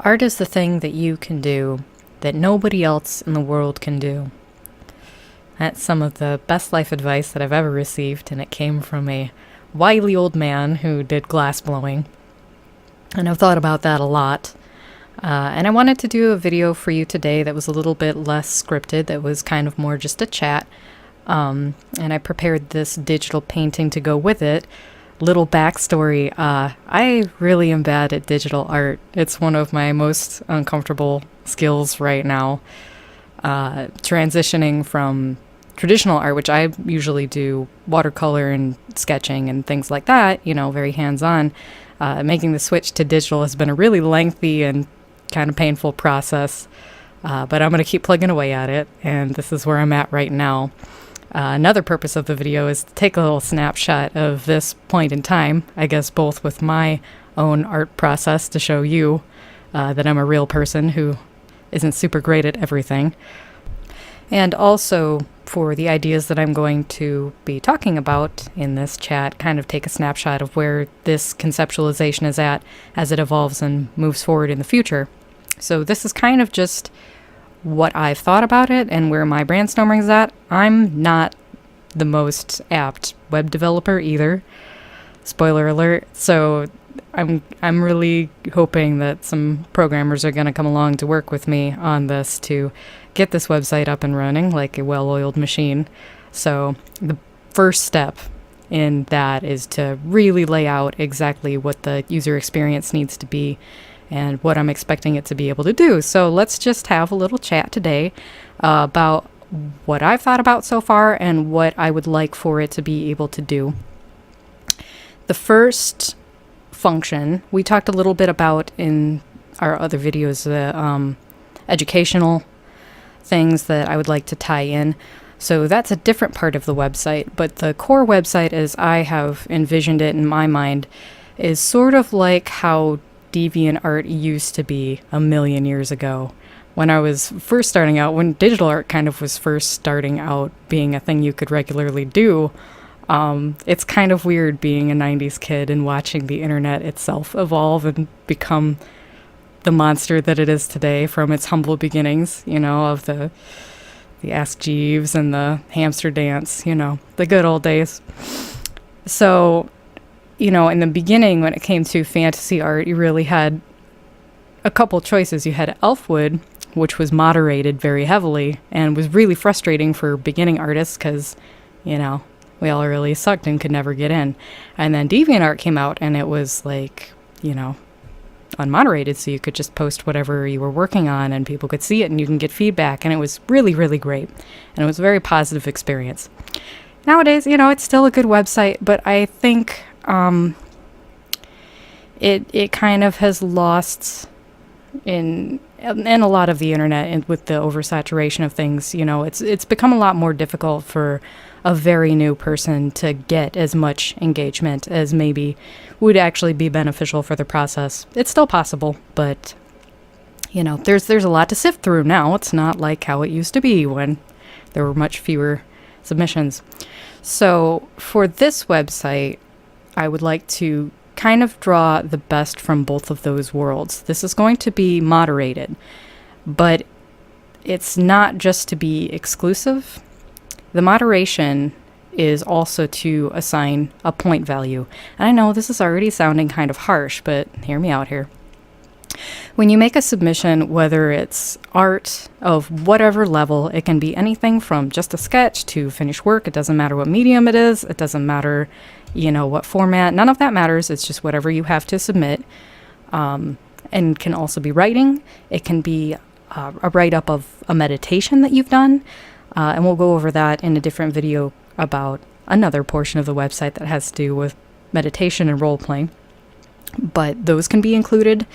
Art is the thing that you can do that nobody else in the world can do. That's some of the best life advice that I've ever received, and it came from a wily old man who did glass blowing. And I've thought about that a lot. And I wanted to do a video for you today that was a little bit less scripted, that was kind of more just a chat. And I prepared this digital painting to go with it. Little backstory, I really am bad at digital art. It's one of my most uncomfortable skills right now. Transitioning from traditional art, which I usually do watercolor and sketching and things like that, very hands-on. Making the switch to digital has been a really lengthy and kind of painful process, but I'm going to keep plugging away at it, and this is where I'm at right now. Another purpose of the video is to take a little snapshot of this point in time, I guess both with my own art process to show you that I'm a real person who isn't super great at everything, and also for the ideas that I'm going to be talking about in this chat, kind of take a snapshot of where this conceptualization is at as it evolves and moves forward in the future. So this is kind of just what I've thought about it and where my brainstorming is at. I'm not the most apt web developer either. Spoiler alert. So I'm really hoping that some programmers are going to come along to work with me on this to get this website up and running like a well-oiled machine. So the first step in that is to really lay out exactly what the user experience needs to be and what I'm expecting it to be able to do. So let's just have a little chat today about what I've thought about so far and what I would like for it to be able to do. The first function we talked a little bit about in our other videos, the educational things that I would like to tie in. So that's a different part of the website, but the core website as I have envisioned it in my mind is sort of like how DeviantArt used to be a million years ago. When I was first starting out, when digital art kind of was first starting out being a thing you could regularly do, it's kind of weird being a 90s kid and watching the internet itself evolve and become the monster that it is today from its humble beginnings, of the Ask Jeeves and the hamster dance, the good old days. So, in the beginning, when it came to fantasy art, you really had a couple choices. You had Elfwood, which was moderated very heavily and was really frustrating for beginning artists because, we all really sucked and could never get in. And then DeviantArt came out and it was like, unmoderated, so you could just post whatever you were working on and people could see it and you can get feedback, and it was really, really great. And it was a very positive experience. Nowadays, it's still a good website, but I think it kind of has lost in a lot of the internet, and with the oversaturation of things, it's become a lot more difficult for a very new person to get as much engagement as maybe would actually be beneficial for the process. It's still possible, but there's a lot to sift through now. It's not like how it used to be when there were much fewer submissions. So for this website, I would like to kind of draw the best from both of those worlds. This is going to be moderated, but it's not just to be exclusive. The moderation is also to assign a point value. And I know this is already sounding kind of harsh, but hear me out here. When you make a submission, whether it's art of whatever level, it can be anything from just a sketch to finished work. It doesn't matter what medium it is. It doesn't matter, what format. None of that matters. It's just whatever you have to submit. And can also be writing. It can be a write-up of a meditation that you've done. And we'll go over that in a different video about another portion of the website that has to do with meditation and role-playing. But those can be included.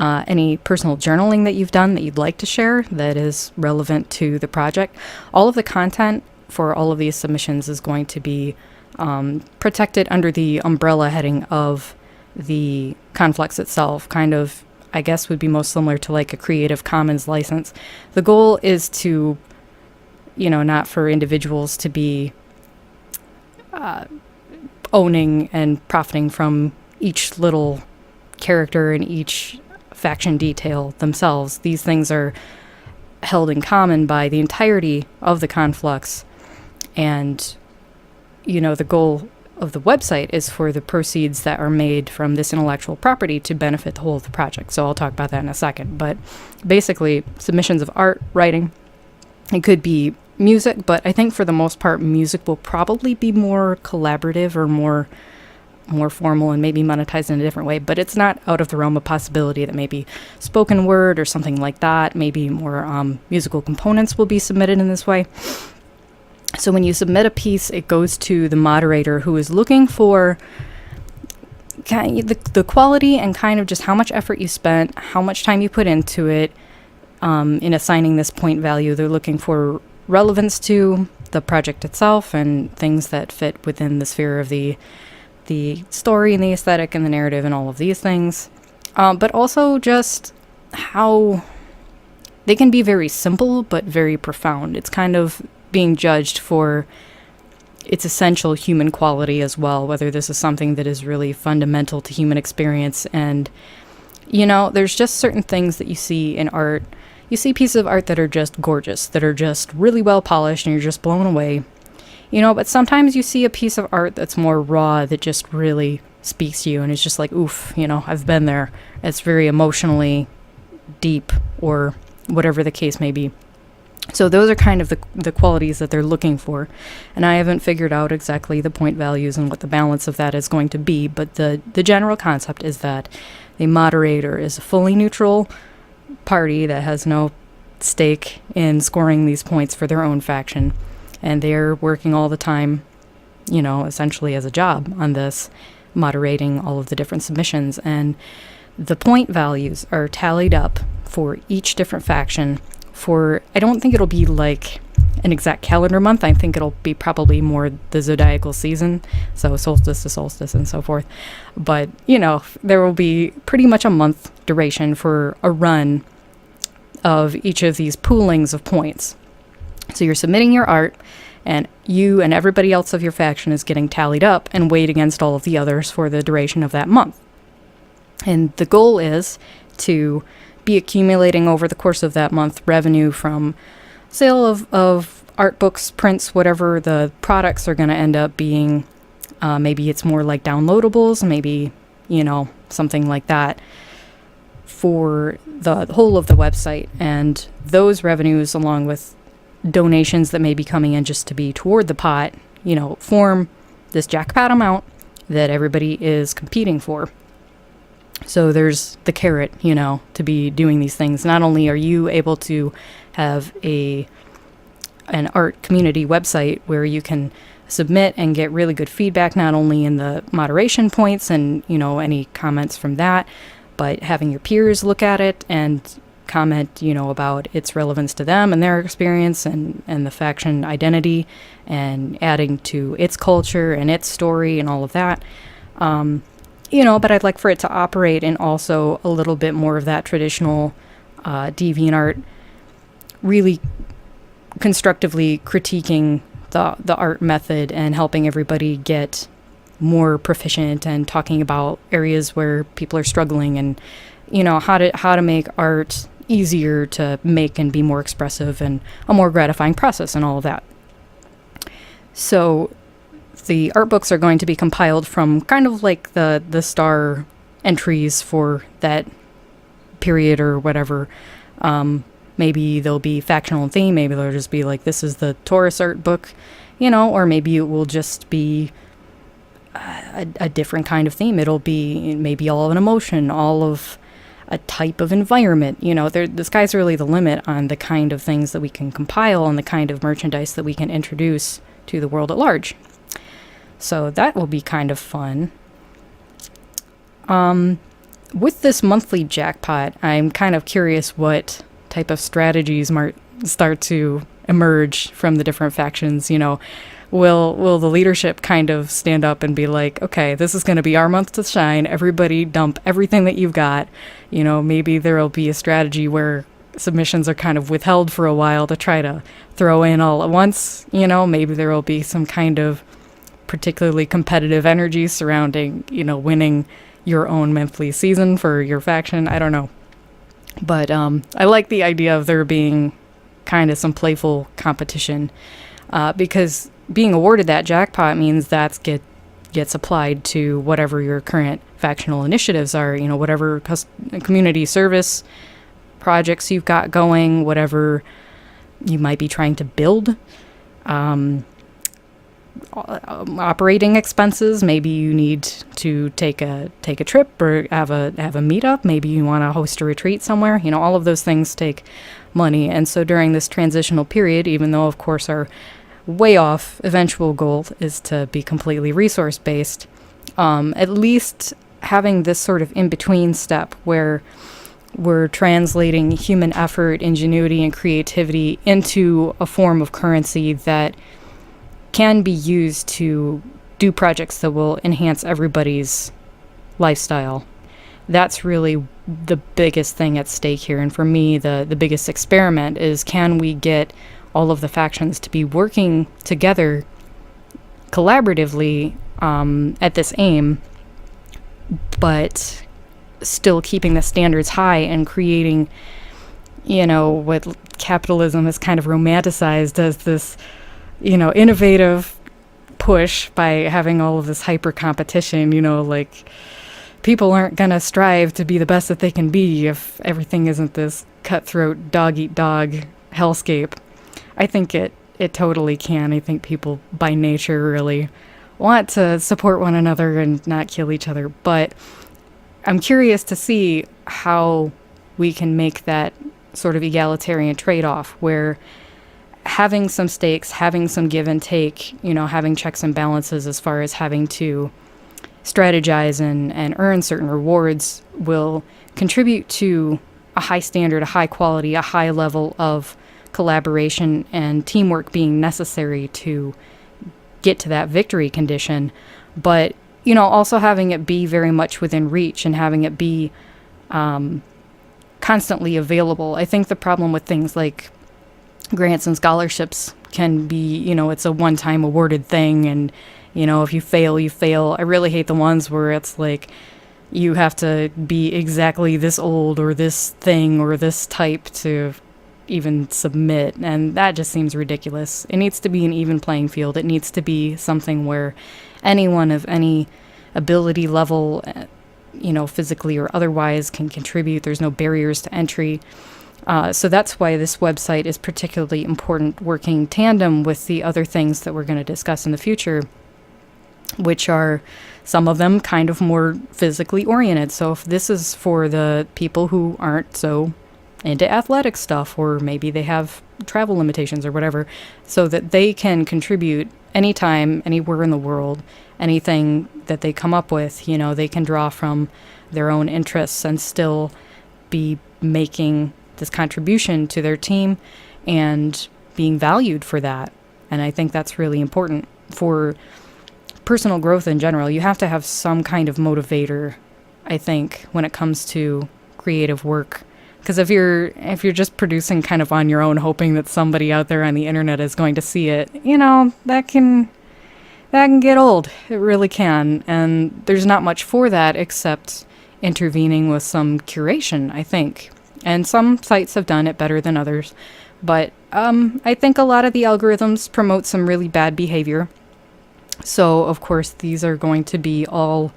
Any personal journaling that you've done that you'd like to share that is relevant to the project. All of the content for all of these submissions is going to be protected under the umbrella heading of the Conflux itself. Kind of, I guess, would be most similar to like a Creative Commons license. The goal is to not for individuals to be owning and profiting from each little character and each faction detail themselves. These things are held in common by the entirety of the conflux, and the goal of the website is for the proceeds that are made from this intellectual property to benefit the whole of the project. So I'll talk about that in a second. But basically, submissions of art, writing, it could be music, but I think for the most part, music will probably be more collaborative or more formal and maybe monetized in a different way. But it's not out of the realm of possibility that maybe spoken word or something like that, maybe more musical components will be submitted in this way. So when you submit a piece, it goes to the moderator, who is looking for the quality and kind of just how much effort you spent, how much time you put into it in assigning this point value. They're looking for relevance to the project itself and things that fit within the sphere of the story and the aesthetic and the narrative and all of these things. But also just how they can be very simple but very profound. It's kind of being judged for its essential human quality as well, whether this is something that is really fundamental to human experience. And, there's just certain things that you see in art. You see pieces of art that are just gorgeous, that are just really well polished, and you're just blown away. But sometimes you see a piece of art that's more raw, that just really speaks to you, and it's just like, oof, I've been there. It's very emotionally deep, or whatever the case may be. So those are kind of the qualities that they're looking for. And I haven't figured out exactly the point values and what the balance of that is going to be, but the general concept is that the moderator is a fully neutral party that has no stake in scoring these points for their own faction. And they're working all the time, essentially as a job on this, moderating all of the different submissions. And the point values are tallied up for each different faction I don't think it'll be like an exact calendar month. I think it'll be probably more the zodiacal season, so solstice to solstice and so forth. But, there will be pretty much a month duration for a run of each of these poolings of points. So you're submitting your art, and you and everybody else of your faction is getting tallied up and weighed against all of the others for the duration of that month. And the goal is to be accumulating over the course of that month revenue from sale of art books, prints, whatever the products are going to end up being. Maybe it's more like downloadables, maybe, something like that for the whole of the website. And those revenues, along with donations that may be coming in just to be toward the pot, form this jackpot amount that everybody is competing for. So there's the carrot, to be doing these things. Not only are you able to have an art community website where you can submit and get really good feedback, not only in the moderation points and, any comments from that, but having your peers look at it and comment, about its relevance to them and their experience and the faction identity, and adding to its culture and its story and all of that. But I'd like for it to operate in also a little bit more of that traditional DeviantArt, really constructively critiquing the art method and helping everybody get more proficient and talking about areas where people are struggling and, how to make art easier to make and be more expressive and a more gratifying process and all of that. So the art books are going to be compiled from kind of like the star entries for that period or whatever. Maybe they'll be factional theme. Maybe they'll just be like, this is the Taurus art book, or maybe it will just be a different kind of theme. It'll be maybe all of an emotion, all of a type of environment. The sky's really the limit on the kind of things that we can compile and the kind of merchandise that we can introduce to the world at large. So that will be kind of fun. With this monthly jackpot, I'm kind of curious what type of strategies might start to emerge from the different factions. Will the leadership kind of stand up and be like, okay, this is going to be our month to shine. Everybody dump everything that you've got. Maybe there will be a strategy where submissions are kind of withheld for a while to try to throw in all at once. Maybe there will be some kind of particularly competitive energy surrounding, winning your own monthly season for your faction. I don't know. But I like the idea of there being kind of some playful competition, because being awarded that jackpot means gets applied to whatever your current factional initiatives are, whatever community service projects you've got going, whatever you might be trying to build. Operating expenses, maybe you need to take a trip or have a meetup, maybe you want to host a retreat somewhere. All of those things take money. And so during this transitional period, even though of course our way off eventual goal is to be completely resource based, at least having this sort of in between step where we're translating human effort, ingenuity, and creativity into a form of currency that can be used to do projects that will enhance everybody's lifestyle. That's really the biggest thing at stake here. And for me, the biggest experiment is, can we get all of the factions to be working together collaboratively at this aim, but still keeping the standards high and creating, what capitalism is kind of romanticized as this, innovative push by having all of this hyper competition, like people aren't going to strive to be the best that they can be if everything isn't this cutthroat dog eat dog hellscape. I think it totally can. I think people by nature really want to support one another and not kill each other. But I'm curious to see how we can make that sort of egalitarian trade-off where having some stakes, having some give and take, having checks and balances as far as having to strategize and earn certain rewards will contribute to a high standard, a high quality, a high level of collaboration and teamwork being necessary to get to that victory condition. But, also having it be very much within reach and having it be constantly available. I think the problem with things like grants and scholarships can be, it's a one-time awarded thing, and if you fail, you fail. I really hate the ones where it's like you have to be exactly this old or this thing or this type to even submit, and that just seems ridiculous. It needs to be an even playing field. It needs to be something where anyone of any ability level, physically or otherwise, can contribute. There's no barriers to entry. So that's why this website is particularly important, working tandem with the other things that we're going to discuss in the future, which are some of them kind of more physically oriented. So if this is for the people who aren't so into athletic stuff, or maybe they have travel limitations or whatever, so that they can contribute anytime, anywhere in the world, anything that they come up with, they can draw from their own interests and still be making this contribution to their team and being valued for that. And I think that's really important for personal growth in general. You have to have some kind of motivator, I think, when it comes to creative work. Because if you're just producing kind of on your own, hoping that somebody out there on the internet is going to see it, that can get old. It really can. And there's not much for that except intervening with some curation, I think. And some sites have done it better than others. But I think a lot of the algorithms promote some really bad behavior. So, of course, these are going to be all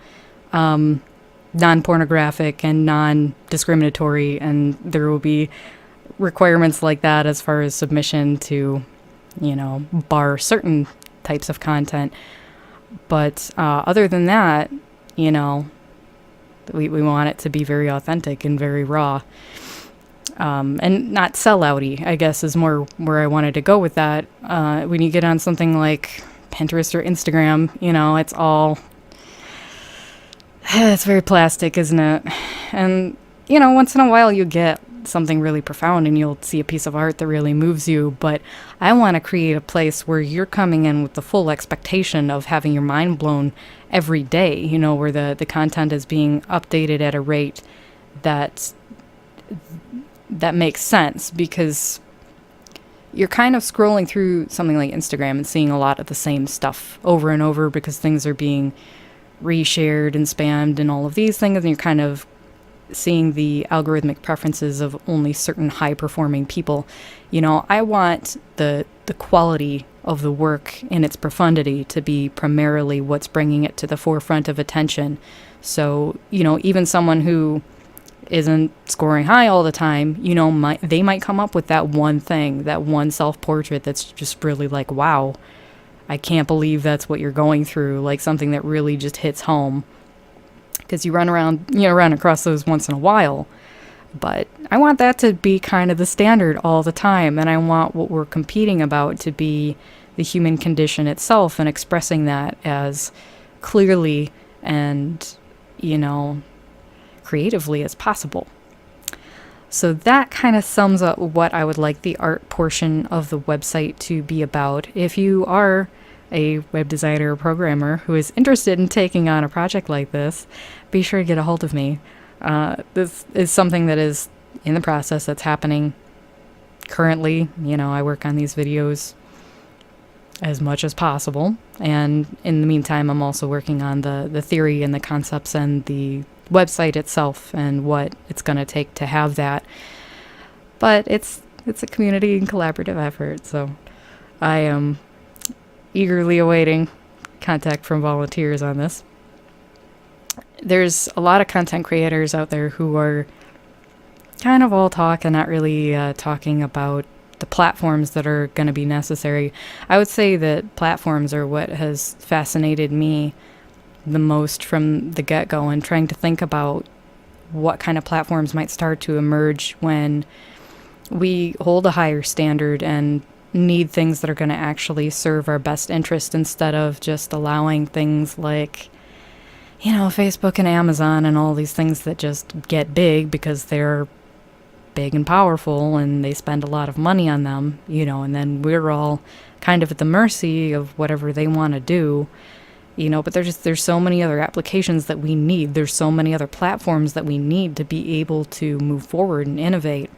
non-pornographic and non-discriminatory, and there will be requirements like that as far as submission to, bar certain types of content. But other than that, we want it to be very authentic and very raw. And not sellouty, I guess, is more where I wanted to go with that. When you get on something like Pinterest or Instagram, it's very plastic, isn't it? And, once in a while you get something really profound and you'll see a piece of art that really moves you. But I want to create a place where you're coming in with the full expectation of having your mind blown every day, where the content is being updated at a rate that makes sense, because you're kind of scrolling through something like Instagram and seeing a lot of the same stuff over and over because things are being reshared and spammed and all of these things, and you're kind of seeing the algorithmic preferences of only certain high performing people. I want the quality of the work and its profundity to be primarily what's bringing it to the forefront of attention. So, even someone who isn't scoring high all the time, they might come up with that one thing, that one self-portrait that's just really like, wow, I can't believe that's what you're going through, like something that really just hits home. Because you run across those once in a while. But I want that to be kind of the standard all the time, and I want what we're competing about to be the human condition itself and expressing that as clearly and, creatively as possible. So that kind of sums up what I would like the art portion of the website to be about. If you are a web designer or programmer who is interested in taking on a project like this, be sure to get a hold of me. This is something that is in the process, that's happening currently. I work on these videos as much as possible, and in the meantime I'm also working on the theory and the concepts and the website itself and what it's going to take to have that. But it's a community and collaborative effort, so I am eagerly awaiting contact from volunteers on this. There's a lot of content creators out there who are kind of all talk and not really talking about the platforms that are going to be necessary. I would say that platforms are what has fascinated me the most from the get-go, and trying to think about what kind of platforms might start to emerge when we hold a higher standard and need things that are going to actually serve our best interest, instead of just allowing things like Facebook and Amazon and all these things that just get big because they're big and powerful and they spend a lot of money on them, and then we're all kind of at the mercy of whatever they want to do, but there's so many other applications that we need. There's so many other platforms that we need to be able to move forward and innovate.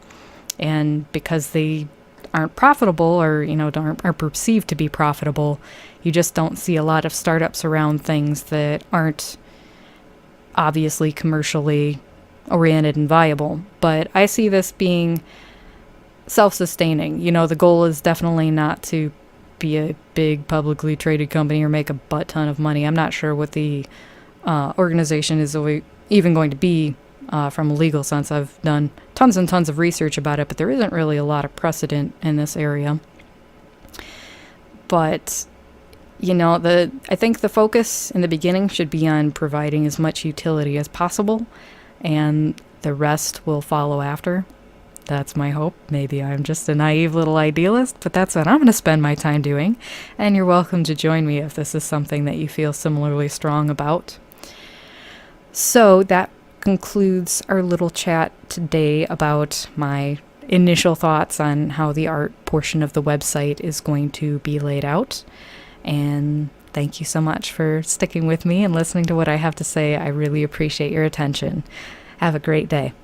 And because they aren't profitable or, aren't perceived to be profitable, you just don't see a lot of startups around things that aren't obviously commercially oriented and viable. But I see this being self-sustaining. The goal is definitely not to be a big publicly traded company or make a butt ton of money. I'm not sure what the organization is even going to be from a legal sense. I've done tons and tons of research about it, but there isn't really a lot of precedent in this area. But I think the focus in the beginning should be on providing as much utility as possible, and the rest will follow after. That's my hope. Maybe I'm just a naive little idealist, but that's what I'm going to spend my time doing. And you're welcome to join me if this is something that you feel similarly strong about. So that concludes our little chat today about my initial thoughts on how the art portion of the website is going to be laid out. And thank you so much for sticking with me and listening to what I have to say. I really appreciate your attention. Have a great day.